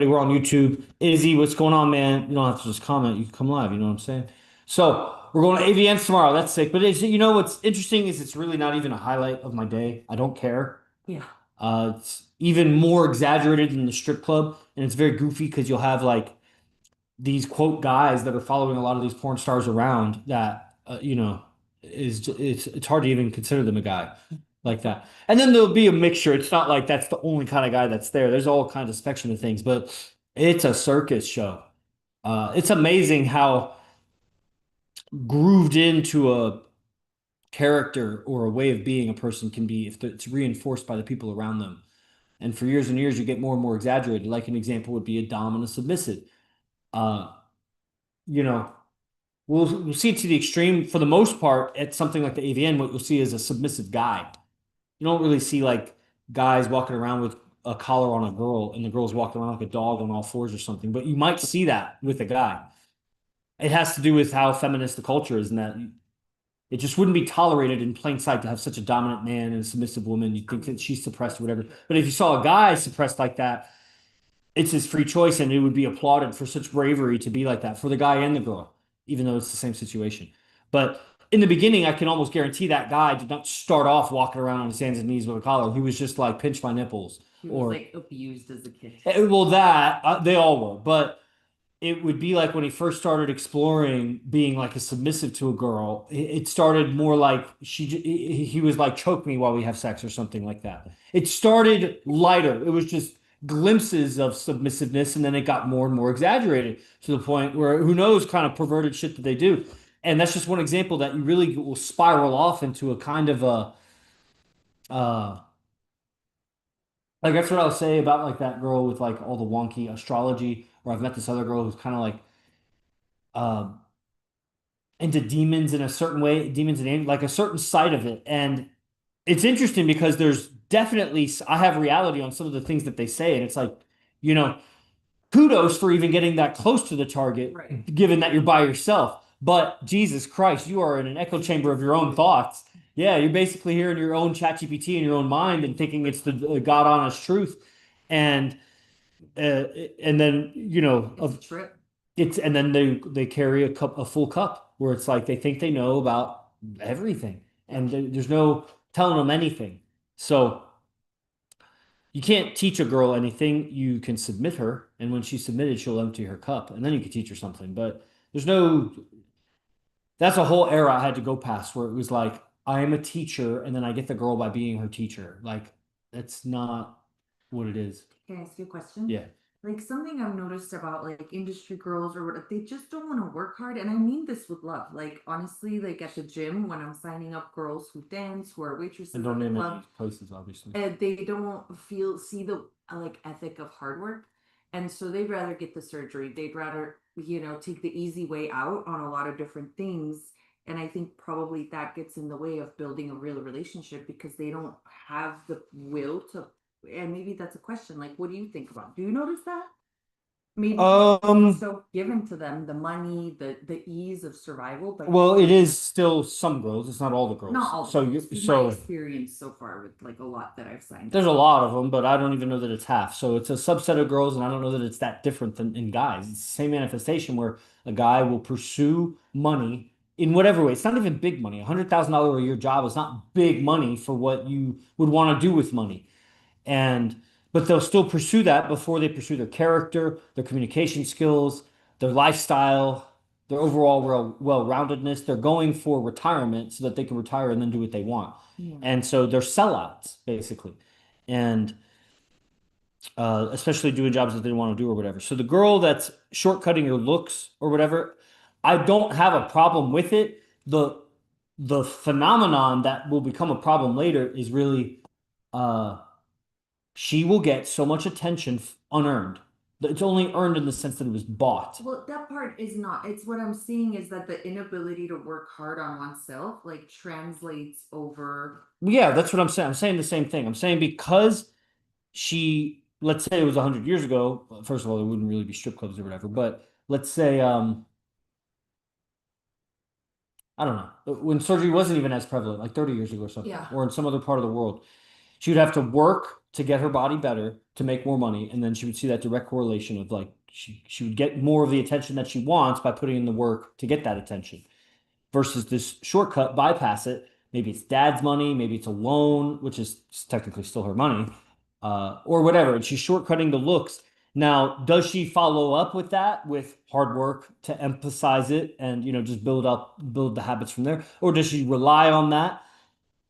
We're on YouTube. Izzy, what's going on, man? You don't have to just comment. You can come live. You know what I'm saying? So we're going to AVNs tomorrow. That's sick. But what's interesting is it's really not even a highlight of my day. I don't care. Yeah. It's even more exaggerated than the strip club, and it's very goofy because you'll have like these quote guys that are following a lot of these porn stars around that it's hard to even consider them a guy like that. And then there'll be a mixture. It's not like that's the only kind of guy that's there. There's all kinds of spectrum of things, but it's a circus show. It's amazing how grooved into a character or a way of being a person can be if it's reinforced by the people around them. And for years and years, you get more and more exaggerated. Like an example would be a dom and a submissive. Uh, you know, we'll see it to the extreme. For the most part, at something like the AVN, what you'll see is a submissive guy. You don't really see like guys walking around with a collar on a girl and the girl's walking around like a dog on all fours or something, but you might see that with a guy. It has to do with how feminist the culture is, and that it just wouldn't be tolerated in plain sight to have such a dominant man and a submissive woman. You'd think that she's suppressed or whatever. But if you saw a guy suppressed like that, it's his free choice and it would be applauded for such bravery to be like that for the guy and the girl, even though it's the same situation. But in the beginning, I can almost guarantee that guy did not start off walking around on his hands and knees with a collar. He was just like, pinch my nipples. He was Or, like abused as a kid. well, that they all were. But it would be like when he first started exploring being like a submissive to a girl, it started more like he was like, choke me while we have sex or something like that. It started lighter. It was just glimpses of submissiveness, and then it got more and more exaggerated to the point where who knows kind of perverted shit that they do. And that's just one example that you really will spiral off into a kind of a uh like that's what I was say about like that girl with like all the wonky astrology, or I've met this other girl who's kind of like um into demons in a certain way, demons and angels, like a certain side of it. And it's interesting because there's definitely, I have reality on some of the things that they say. And it's like, you know, kudos for even getting that close to the target, Right. given that you're by yourself. But Jesus Christ, you are in an echo chamber of your own thoughts. Yeah, you're basically hearing your own chat GPT in your own mind and thinking it's the God honest truth. And uh, and then It's a trip. it's and then they carry a full cup where it's like they think they know about everything and there's no telling them anything. So you can't teach a girl anything. You can submit her, and when she's submitted, she'll empty her cup, and then you can teach her something. But there's no that's a whole era I had to go past where it was like I am a teacher, and then I get the girl by being her teacher. Like that's not what it is. Can I ask you a question? Yeah. Like something I've noticed about like industry girls or what they just don't want to work hard. And I mean this with love. Like honestly, like at the gym when I'm signing up girls who dance, who are waitresses And at don't the name any club, places, obviously. they don't see the like ethic of hard work, and so they'd rather get the surgery. They'd rather take the easy way out on a lot of different things. And I think probably that gets in the way of building a real relationship because they don't have the will to. And maybe that's a question. Like, what do you think about? Do you notice that? Maybe it's Um, so given to them the money, the ease of survival, but well, it is still some girls. It's not all the not girls. all the So girls. you This is my so experience so far with like a lot that I've signed there's up. a lot of them, but I don't even know that it's half. So it's a subset of girls, and I don't know that it's that different than in guys. It's the same manifestation where a guy will pursue money in whatever way. It's not even big money. $100,000 a year job is not big money for what you would want to do with money. And but they'll still pursue that before they pursue their character, their communication skills, their lifestyle, their overall well-roundedness. They're going for retirement so that they can retire and then do what they want. Yeah. And so they're sellouts basically. And especially doing jobs that they don't want to do or whatever. So the girl that's shortcutting her looks or whatever, I don't have a problem with it. The phenomenon that will become a problem later is really uh she will get so much attention unearned. It's only earned in the sense that it was bought. Well, that part is not. It's what I'm seeing is that the inability to work hard on oneself like translates over. Yeah, that's what I'm saying. I'm saying the same thing. I'm saying because let's say it was 100 years ago, first of all, there wouldn't really be strip clubs or whatever, but let's say, I don't know, when surgery wasn't even as prevalent, like 30 years ago or something, Yeah. or in some other part of the world. She would have to work to get her body better, to make more money, and then she would see that direct correlation of like she would get more of the attention that she wants by putting in the work to get that attention versus this shortcut, bypass it. Maybe it's dad's money, maybe it's a loan, which is technically still her money, or whatever. And she's shortcutting the looks. Now, does she follow up with that with hard work to emphasize it and just build the habits from there? Or does she rely on that?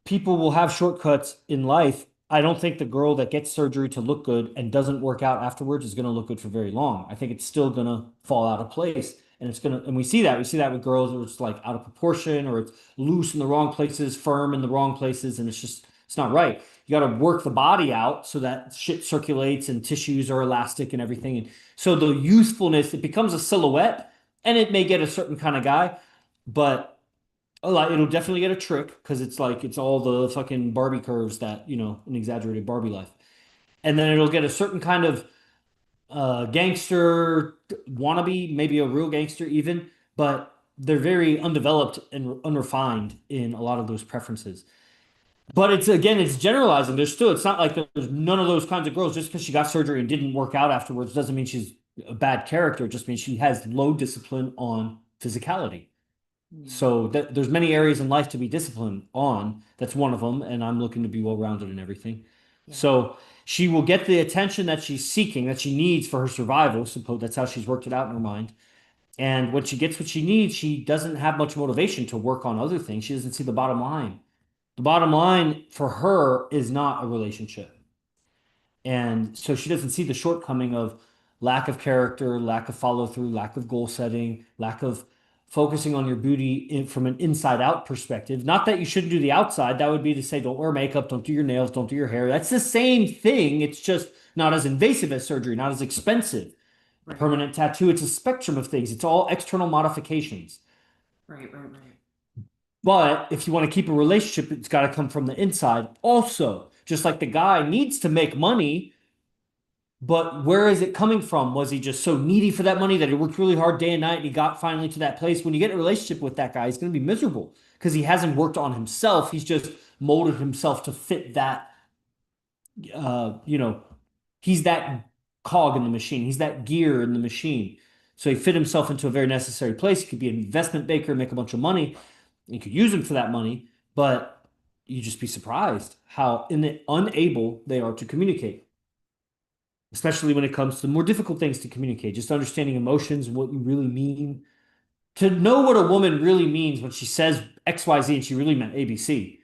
People will have shortcuts in life. I don't think the girl that gets surgery to look good and doesn't work out afterwards is going to look good for very long. I think it's still going to fall out of place. And and we see that with girls where it's like out of proportion or it's loose in the wrong places, firm in the wrong places, and it's not right. You got to work the body out so that shit circulates and tissues are elastic and everything. And so the youthfulness, it becomes a silhouette and it may get a certain kind of guy, but a lot, it'll definitely get a trick because it's like it's all the fucking Barbie curves that, an exaggerated Barbie life. And then it'll get a certain kind of gangster wannabe, maybe a real gangster even, but they're very undeveloped and unrefined in a lot of those preferences. But it's again, it's generalizing. It's not like there's none of those kinds of girls. Just because she got surgery and didn't work out afterwards doesn't mean she's a bad character. It just means she has low discipline on physicality. Yeah. So there's many areas in life to be disciplined on. That's one of them, and I'm looking to be well-rounded in everything. Yeah. So she will get the attention that she's seeking, that she needs for her survival. Suppose that's how she's worked it out in her mind. And when she gets what she needs, she doesn't have much motivation to work on other things. She doesn't see the bottom line. The bottom line for her is not a relationship. And so she doesn't see the shortcoming of lack of character, lack of follow through, lack of goal setting, lack of focusing on your beauty from an inside out perspective. Not that you shouldn't do the outside. That would be to say, don't wear makeup, don't do your nails, don't do your hair. That's the same thing. It's just not as invasive as surgery, not as expensive. A Right. permanent tattoo, it's a spectrum of things. It's all external modifications. Right. Right. Right. But if you want to keep a relationship, it's got to come from the inside also. Just like the guy needs to make money, but where is it coming from? Was he just so needy for that money that he worked really hard day and night and he got finally to that place? When you get in a relationship with that guy, he's going to be miserable because he hasn't worked on himself. He's just molded himself to fit that, uh, you know, he's that cog in the machine. He's that gear in the machine. So he fit himself into a very necessary place. He could be an investment banker, make a bunch of money. You could use him for that money, but you just be surprised how unable they are to communicate, especially when it comes to more difficult things to communicate, just understanding emotions, what you really mean. To know what a woman really means when she says XYZ and she really meant ABC.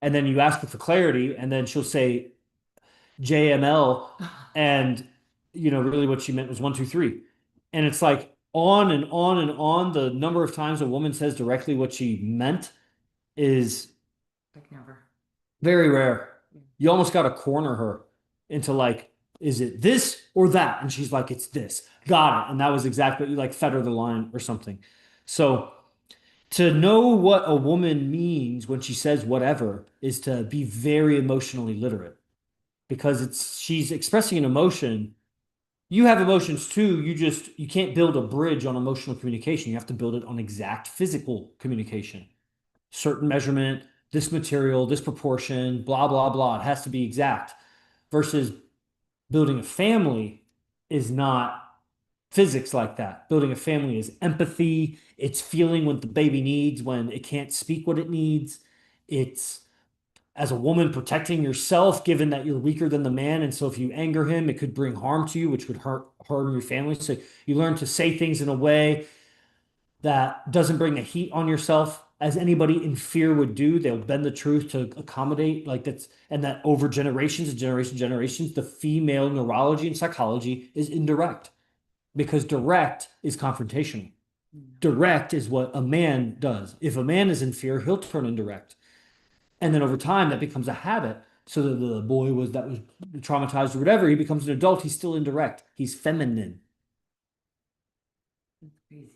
And then you ask her for clarity, and then she'll say JML, and really what she meant was one, two, three. And it's like on and on and on. The number of times a woman says directly what she meant is Like never. very rare. You almost got to corner her into like, is it this or that? And she's like, it's this. Got it. And that was exactly like fetter the line or something. So to know what a woman means when she says whatever is to be very emotionally literate because she's expressing an emotion. You have emotions too. You can't build a bridge on emotional communication. You have to build it on exact physical communication. Certain measurement, this material, this proportion, blah, blah, blah. It has to be exact. Versus building a family is not physics like that. Building a family is empathy. It's feeling what the baby needs when it can't speak what it needs. It's as a woman protecting yourself, given that you're weaker than the man. And so if you anger him, it could bring harm to you, which would harm your family. So you learn to say things in a way that doesn't bring the heat on yourself as anybody in fear would do. They'll bend the truth to accommodate like that's and that over generations and generations, the female neurology and psychology is indirect because direct is confrontational. Direct is what a man does. If a man is in fear, he'll turn indirect. And then over time that becomes a habit. So the boy that was traumatized or whatever, he becomes an adult, he's still indirect. He's feminine. That's crazy.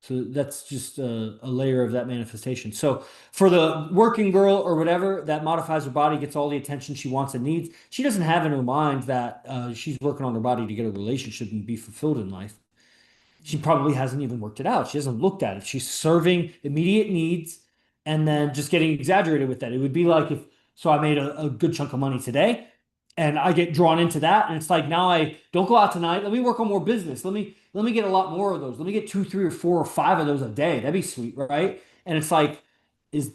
So that's just a layer of that manifestation. So for the working girl or whatever that modifies her body, gets all the attention she wants and needs, she doesn't have in her mind that she's working on her body to get a relationship and be fulfilled in life. She probably hasn't even worked it out. She hasn't looked at it. She's serving immediate needs and then just getting exaggerated with that. It would be like if So I made a good chunk of money today. And I get drawn into that. And it's like now I don't go out tonight. Let me work on more business. Let me get a lot more of those. Let me get two, three, or four or five of those a day. That'd be sweet, right? And it's like, is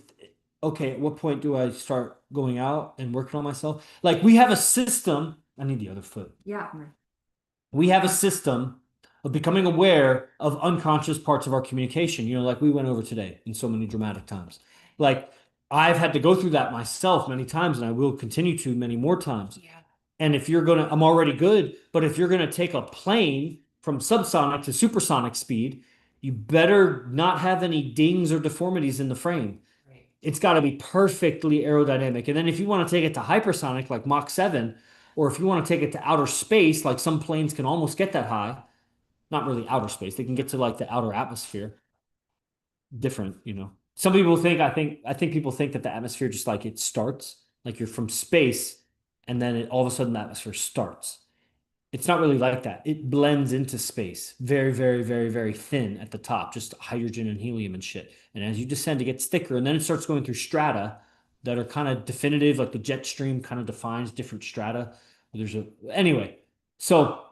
okay, at what point do I start going out and working on myself? Like we have a system. I need the other foot. Yeah. We have a system of becoming aware of unconscious parts of our communication, like we went over today in so many dramatic times. Like I've had to go through that myself many times, and I will continue to many more times. Yeah. And if you're gonna, I'm already good, but if you're gonna take a plane from subsonic to supersonic speed, you better not have any dings or deformities in the frame. Right. It's got to be perfectly aerodynamic. And then if you want to take it to hypersonic, like Mach 7, or if you want to take it to outer space, like some planes can almost get that high, not really outer space, they can get to like the outer atmosphere. Different. Some people think, I think people think that the atmosphere just like it starts, like you're from space, and then all of a sudden the atmosphere starts. It's not really like that. It blends into space, very, very, very, very thin at the top, just hydrogen and helium and shit. And as you descend, it gets thicker, and then it starts going through strata that are kind of definitive, like the jet stream kind of defines different strata. Anyway, so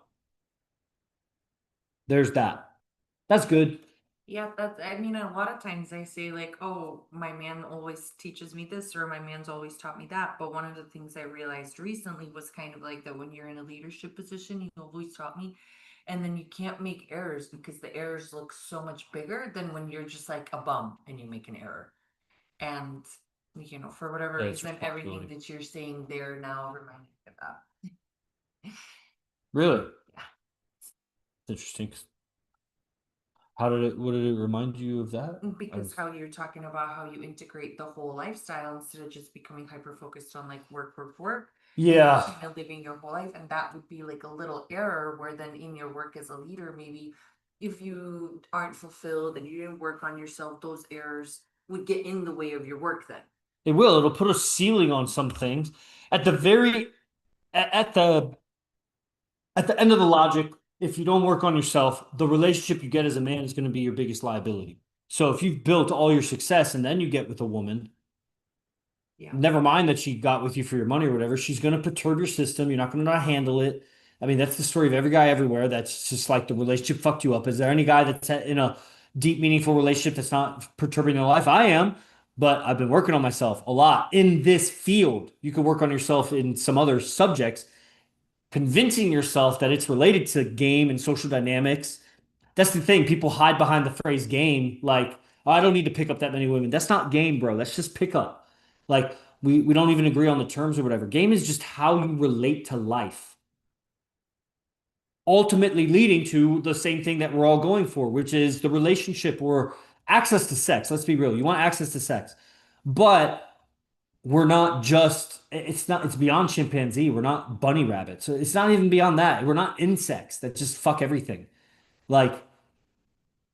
there's that. That's good. Yeah, that's, I mean, a lot of times I say, like, oh, my man always teaches me this, or my man's always taught me that. But one of the things I realized recently was kind of like that when you're in a leadership position, he always taught me. And then you can't make errors because the errors look so much bigger than when you're just like a bum and you make an error. And, for whatever That's reason, everything responsibility. that you're saying there now reminded me of that. Really? Yeah. Interesting. What did it remind you of that? Because how you're talking about how you integrate the whole lifestyle instead of just becoming hyper focused on like work, work, work, and Yeah. actually living your whole life. And that would be like a little error where then in your work as a leader, maybe if you aren't fulfilled and you didn't work on yourself, those errors would get in the way of your work then. It will. It'll put a ceiling on some things. At the very at the end of the logic, if you don't work on yourself, the relationship you get as a man is going to be your biggest liability. So if you've built all your success and then you get with a woman, Yeah. never mind that she got with you for your money or whatever, she's going to perturb your system. You're not going to know how to handle it. I mean, that's the story of every guy everywhere. That's just like the relationship fucked you up. Is there any guy that's in a deep, meaningful relationship that's not perturbing their life? I am, but I've been working on myself a lot in this field. You could work on yourself in some other subjects, convincing yourself that it's related to game and social dynamics. That's the thing. People hide behind the phrase game, like, oh, I don't need to pick up that many women. That's not game, bro. That's just pick up. Like, we don't even agree on the terms or whatever. Game is just how you relate to life, ultimately leading to the same thing that we're all going for, which is the relationship or access to sex. Let's be real. You want access to sex. But we're not just it's beyond chimpanzee. We're not bunny rabbits. So it's not even beyond that. We're not insects that just fuck everything. Like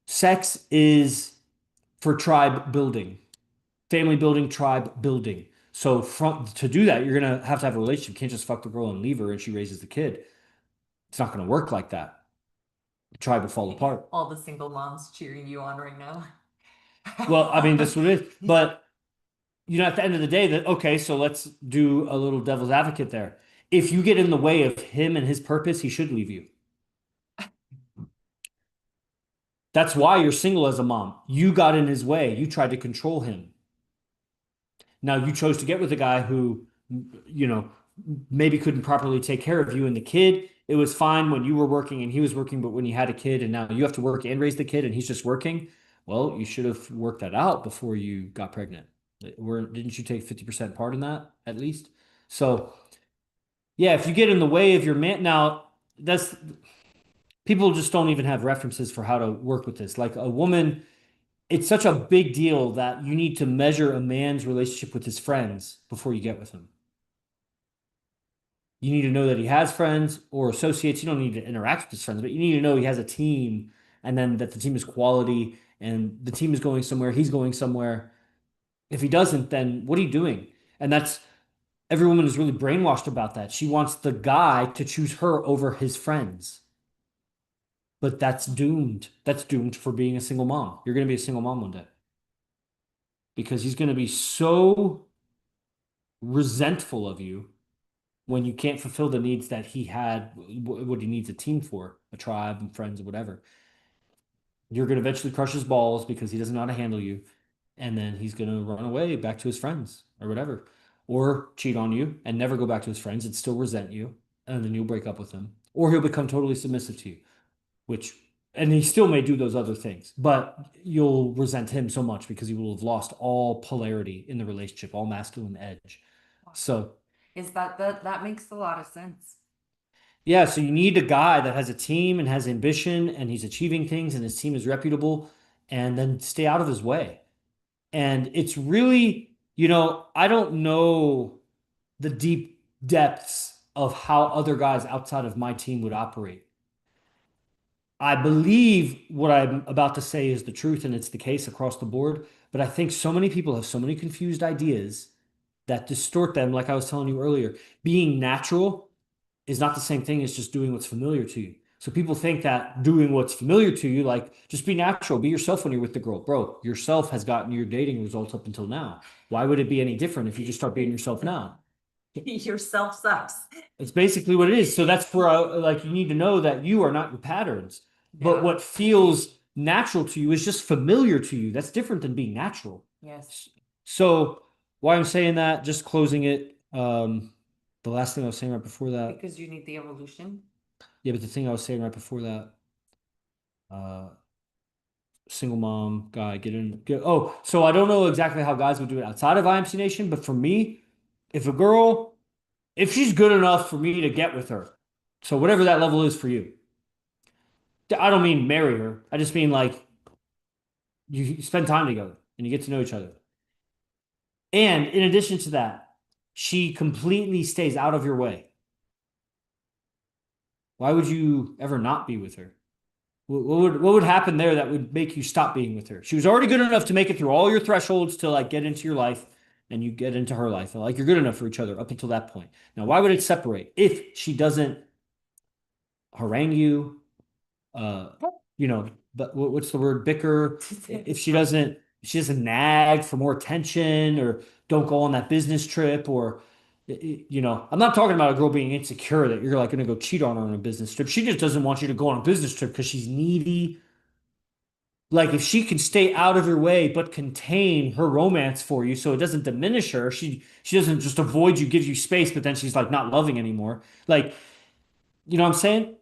sex is for tribe building, family building, tribe building. So to do that, you're gonna have to have a relationship. You can't just fuck the girl and leave her and she raises the kid. It's not gonna work like that. The tribe will fall apart. All the single moms cheering you on right now. Well, I mean, that's what it is. But at the end of the day, that okay, so let's do a little devil's advocate there. If you get in the way of him and his purpose, he should leave you. That's why you're single as a mom. You got in his way. You tried to control him. Now you chose to get with a guy who, you know, maybe couldn't properly take care of you and the kid. It was fine when you were working and he was working, but when you had a kid and now you have to work and raise the kid and he's just working, well, you should have worked that out before you got pregnant. Didn't you take 50% part in that at least? So, yeah, if you get in the way of your man, now that's people just don't even have references for how to work with this. Like a woman, it's such a big deal that you need to measure a man's relationship with his friends before you get with him. You need to know that he has friends or associates. You don't need to interact with his friends, but you need to know he has a team and then that the team is quality and the team is going somewhere, he's going somewhere. If he doesn't, then what are you doing? And that's every woman is really brainwashed about that. She wants the guy to choose her over his friends. But that's doomed. That's doomed for being a single mom. You're going to be a single mom one day because he's going to be so resentful of you when you can't fulfill the needs that he had, what he needs a team for, a tribe and friends or whatever. You're going to eventually crush his balls because he doesn't know how to handle you. And then he's going to run away back to his friends or whatever, or cheat on you and never go back to his friends and still resent you. And then you'll break up with him, or he'll become totally submissive to you, which, and he still may do those other things, but you'll resent him so much because he will have lost all polarity in the relationship, all masculine edge. Wow. So, Is that makes a lot of sense. yeah, so you need a guy that has a team and has ambition and he's achieving things and his team is reputable and then stay out of his way. And it's really, I don't know the deep depths of how other guys outside of my team would operate. I believe what I'm about to say is the truth and it's the case across the board, but I think so many people have so many confused ideas that distort them, like I was telling you earlier. Being natural is not the same thing as just doing what's familiar to you. So people think that doing what's familiar to you, like just be natural, be yourself when you're with the girl. Bro, yourself has gotten your dating results up until now. Why would it be any different if you just start being yourself now? Yourself sucks. It's basically what it is. So that's where like you need to know that you are not your patterns. But Yeah. what feels natural to you is just familiar to you. That's different than being natural. Yes. So why I'm saying that, just closing it, the last thing I was saying right before that. Because you need the evolution. Yeah, but the thing I was saying right before that, uh, single mom guy, oh, so I don't know exactly how guys would do it outside of IMC Nation, but for me, if a girl, if she's good enough for me to get with her, so whatever that level is for you, I don't mean marry her. I just mean like you spend time together and you get to know each other. And in addition to that, she completely stays out of your way. Why would you ever not be with her? What would happen there that would make you stop being with her? She was already good enough to make it through all your thresholds to like get into your life and you get into her life. Like you're good enough for each other up until that point. Now, why would it separate if she doesn't harangue you, uh, but what's the word? Bicker. If she doesn't nag for more attention or don't go on that business trip or, I'm not talking about a girl being insecure that you're like going to go cheat on her on a business trip. She just doesn't want you to go on a business trip because she's needy. Like if she can stay out of your way but contain her romance for you so it doesn't diminish her, she doesn't just avoid you, gives you space, but then she's like not loving anymore. Like, you know what I'm saying?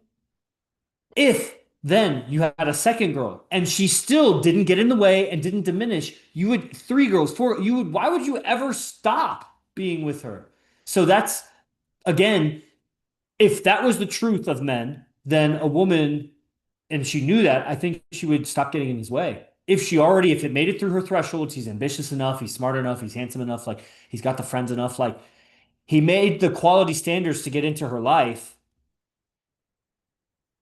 If then you had a second girl and she still didn't get in the way and didn't diminish, you would three girls, four, why would you ever stop being with her? So that's again, if that was the truth of men, then a woman, and she knew that, I think she would stop getting in his way. If it made it through her thresholds, he's ambitious enough, he's smart enough, he's handsome enough, like he's got the friends enough, like he made the quality standards to get into her life,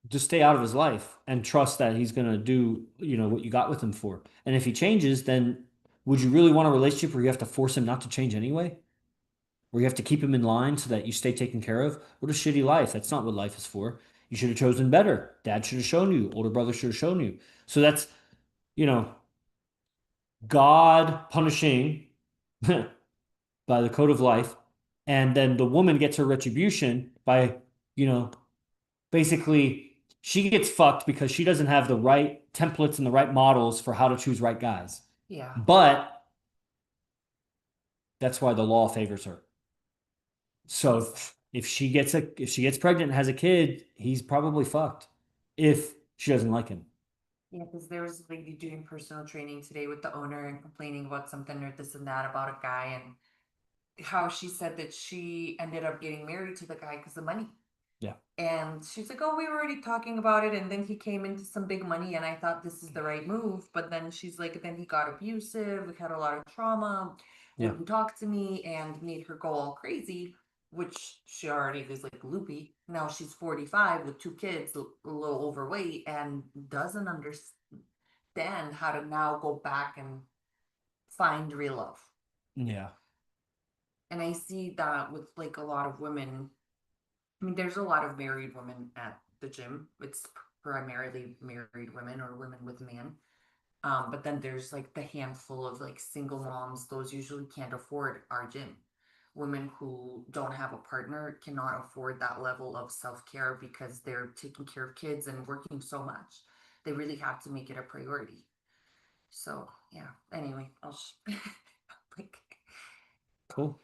just stay out of his life and trust that he's going to do, what you got with him for. And if he changes, then would you really want a relationship where you have to force him not to change anyway? Where you have to keep him in line so that you stay taken care of? What a shitty life. That's not what life is for. You should have chosen better. Dad should have shown you. Older brother should have shown you. So that's, you know, God punishing by the code of life. And then the woman gets her retribution by, you know, basically she gets fucked because she doesn't have the right templates and the right models for how to choose right guys. Yeah. But that's why the law favors her. So if she gets pregnant and has a kid, he's probably fucked if she doesn't like him. Yeah, because there was a lady doing personal training today with the owner and complaining about something or this and that about a guy and how she said that she ended up getting married to the guy because of money. Yeah. And she's like, oh, we were already talking about it. And then he came into some big money and I thought this is the right move. But then she's like, then he got abusive. We had a lot of trauma. Yeah. Wouldn't talk to me and made her go all crazy, which she already is like loopy. Now she's 45 with two kids, a little overweight, and doesn't understand how to now go back and find real love. Yeah. And I see that with like a lot of women. I mean, there's a lot of married women at the gym. It's primarily married women or women with men. But then there's like the handful of like single moms. Those usually can't afford our gym. women who don't have a partner cannot afford that level of self-care because they're taking care of kids and working so much. They really have to make it a priority. So, yeah. Anyway, like Cool.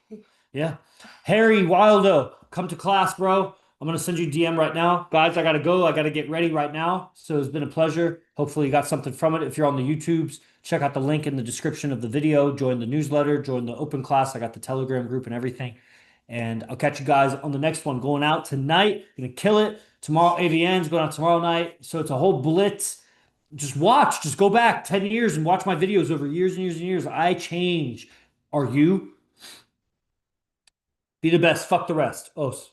Yeah. Harry Wildo, come to class, bro. I'm gonna send you DM right now. Guys, I gotta go. I gotta get ready right now. So it's been a pleasure. Hopefully you got something from it. If you're on the YouTubes, check out the link in the description of the video. Join the newsletter, join the open class. I got the Telegram group and everything. And I'll catch you guys on the next one. Going out tonight. Gonna kill it. Tomorrow, AVN's going out tomorrow night. So it's a whole blitz. Just watch. Just go back 10 years and watch my videos over years and years and years. I change. Are you? Be the best. Fuck the rest. Os.